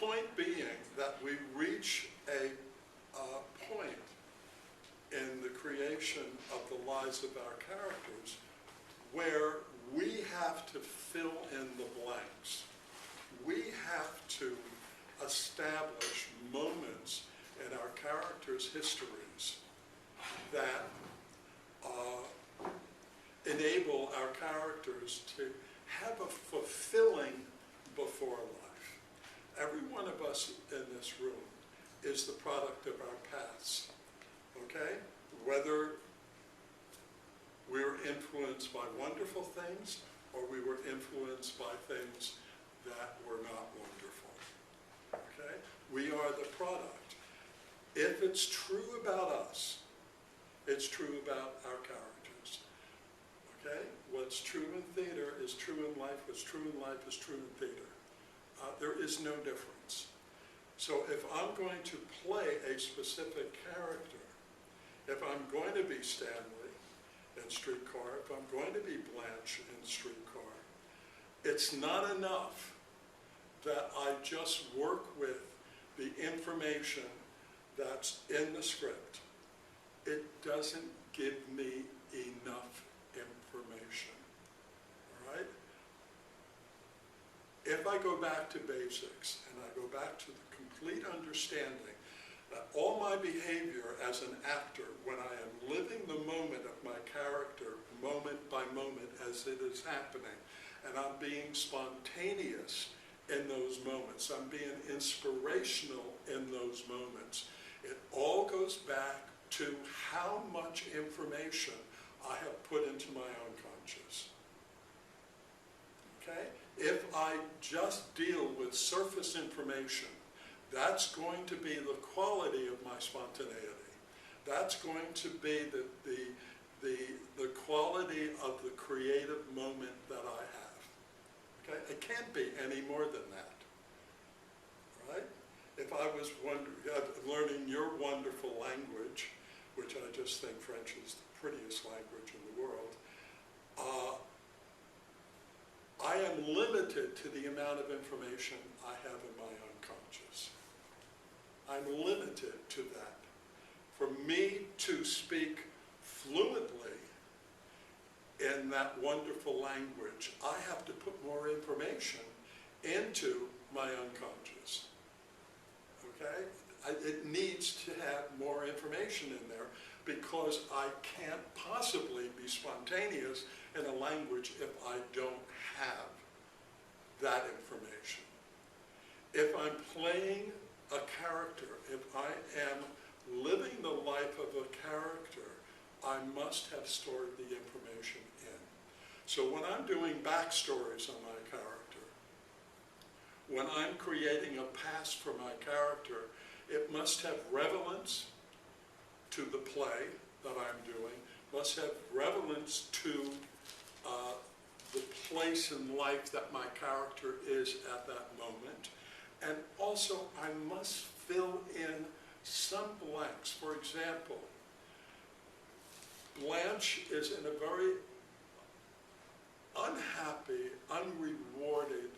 point being that we reach a point in the creation of the lives of our characters where we have to fill in the blanks. We have to establish moments in our characters' histories that enable our characters to have a fulfilling before life. Every one of us in this room is the product of our paths, okay? Whether we were influenced by wonderful things or we were influenced by things that were not wonderful, okay? We are the product. If it's true about us, it's true about our characters, okay? What's true in theater is true in life. What's true in life is true in theater. There is no difference. So if I'm going to play a specific character, if I'm going to be Stanley in Streetcar, if I'm going to be Blanche in Streetcar, it's not enough that I just work with the information that's in the script. It doesn't give me enough information, all right? If I go back to basics and I go back to the complete understanding that all my behavior as an actor, when I am living the moment of my character, moment by moment as it is happening, and I'm being spontaneous in those moments, I'm being inspirational in those moments, it all goes back to how much information I have put into my unconscious. Okay? If I just deal with surface information, that's going to be the quality of my spontaneity. That's going to be the quality of the creative moment that I have. Okay? It can't be any more than that. Right? If I was learning your wonderful language, which I just think French is the prettiest language in the world, I am limited to the amount of information I have in my unconscious. I'm limited to that. For me to speak fluently in that wonderful language, I have to put more information into my unconscious. Okay? It needs to have more information in there because I can't possibly be spontaneous in a language if I don't have that information. If I'm playing a character, if I am living the life of a character, I must have stored the information in. So when I'm doing backstories on my character, when I'm creating a past for my character, it must have relevance to the play that I'm doing, must have relevance to the place in life that my character is at that moment. And also, I must fill in some blanks. For example, Blanche is in a very unhappy, unrewarded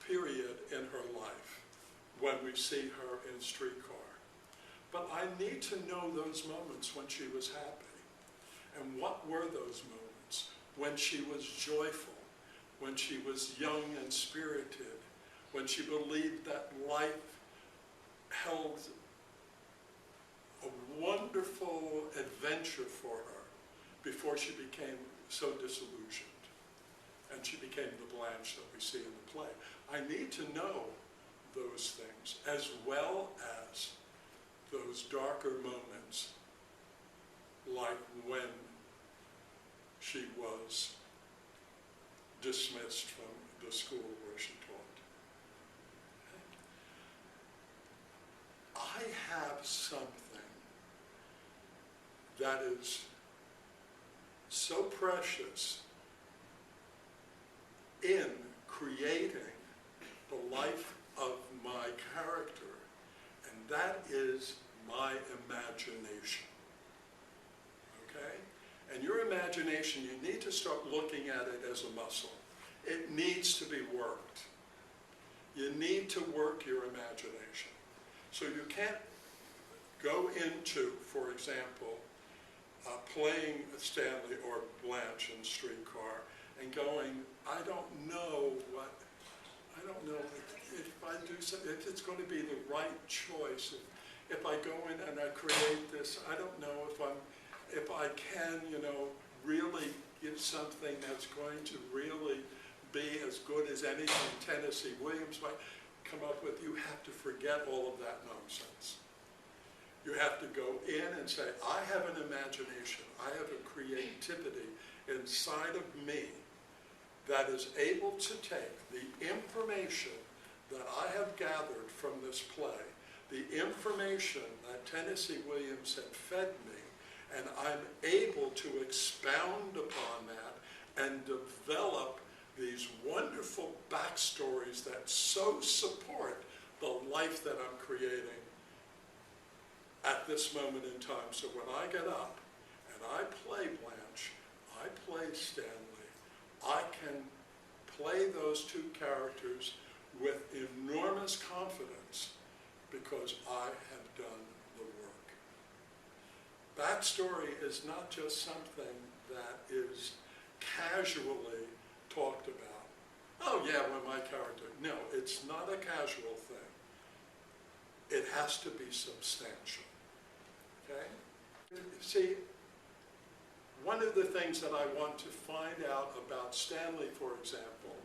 period in her life when we see her in Streetcar. But I need to know those moments when she was happy. And what were those moments? When she was joyful, when she was young and spirited, when she believed that life held a wonderful adventure for her before she became so disillusioned. And she became the Blanche that we see in the play. I need to know those things as well as those darker moments, like when she was dismissed from the school where she taught. I have something that is so precious in creating the life of my character, and that is my imagination. Okay? And your imagination, you need to start looking at it as a muscle. It needs to be worked. You need to work your imagination. So you can't go into, for example, playing Stanley or Blanche in Streetcar and going, I don't know if I do something, if it's going to be the right choice. If I go in and I create this, I don't know if I can, really give something that's going to really be as good as anything Tennessee Williams might come up with. You have to forget all of that nonsense. You have to go in and say, I have an imagination, I have a creativity inside of me that is able to take the information that I have gathered from this play, the information that Tennessee Williams had fed me, and I'm able to expound upon that and develop these wonderful backstories that so support the life that I'm creating at this moment in time. So when I get up and I play Blanche, I play Stanley, I can play those two characters with enormous confidence because I have done the work. Backstory is not just something that is casually talked about. Oh yeah, well my character. No, it's not a casual thing. It has to be substantial. Okay? See, one of the things that I want to find out about Stanley, for example,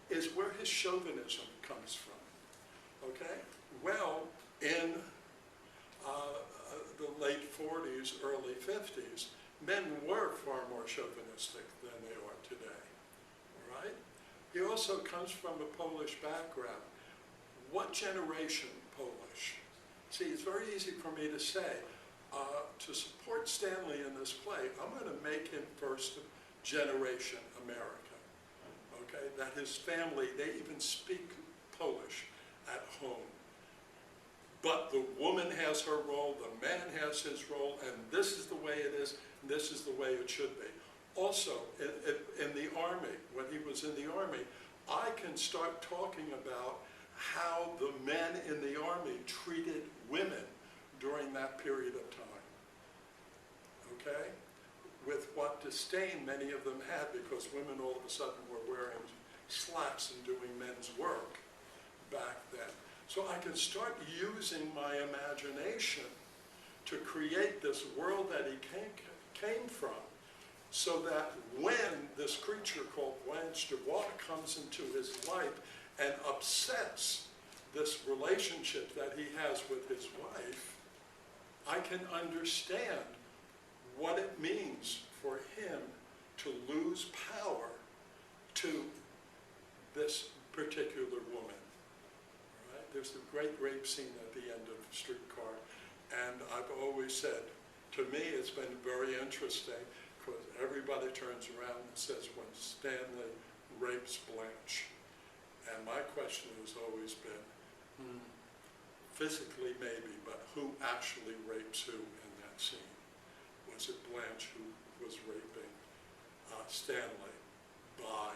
is where his chauvinism comes from. Okay? Well, in the late 40s, early 50s, men were far more chauvinistic than they are today. All right? He also comes from a Polish background. What generation Polish? See, it's very easy for me to say, to support Stanley in this play, I'm going to make him first generation American. Okay? That his family, they even speak Polish at home. But the woman has her role, the man has his role, and this is the way it is, and this is the way it should be. Also, in the Army, when he was in the Army, I can start talking about how the men in the Army treated women during that period of time. Okay? With what disdain many of them had, because women all of a sudden were wearing slacks and doing men's work back then. So I can start using my imagination to create this world that he came from, so that when this creature called Blanche Dubois comes into his life and upsets this relationship that he has with his wife, I can understand what it means for him to lose power to this particular woman. There's the great rape scene at the end of Streetcar, and I've always said, to me it's been very interesting, because everybody turns around and says when Stanley rapes Blanche. And my question has always been, physically maybe, but who actually rapes who in that scene? Was it Blanche who was raping Stanley by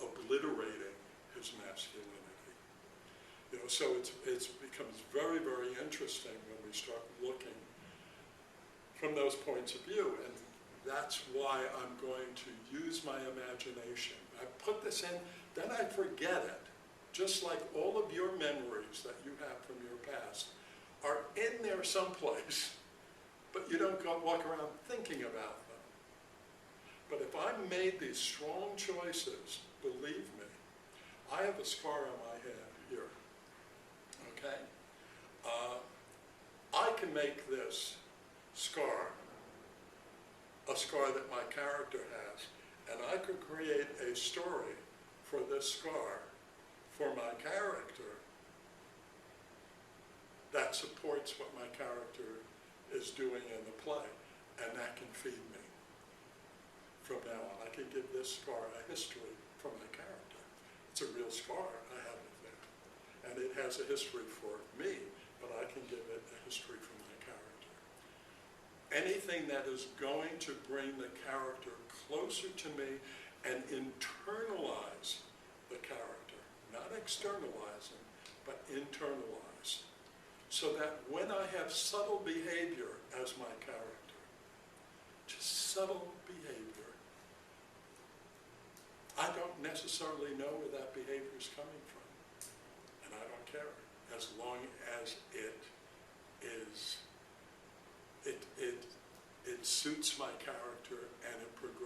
obliterating his masculinity? So it becomes very, very interesting when we start looking from those points of view, and that's why I'm going to use my imagination. I put this in, then I forget it. Just like all of your memories that you have from your past are in there someplace, but you don't walk around thinking about them. But if I made these strong choices, believe me, I have a scar on my head here, okay? I can make this scar a scar that my character has, and I could create a story for this scar for my character that supports what my character is doing in the play, and that can feed me. From now on, I can give this scar a history for my character. It's a real scar, I have it there. And it has a history for me, but I can give it a history for my character. Anything that is going to bring the character closer to me and internalize the character, not externalizing, but internalize. So that when I have subtle behavior as my character, just subtle behavior, I don't necessarily know where that behavior is coming from, and I don't care, as long as it suits my character and it progresses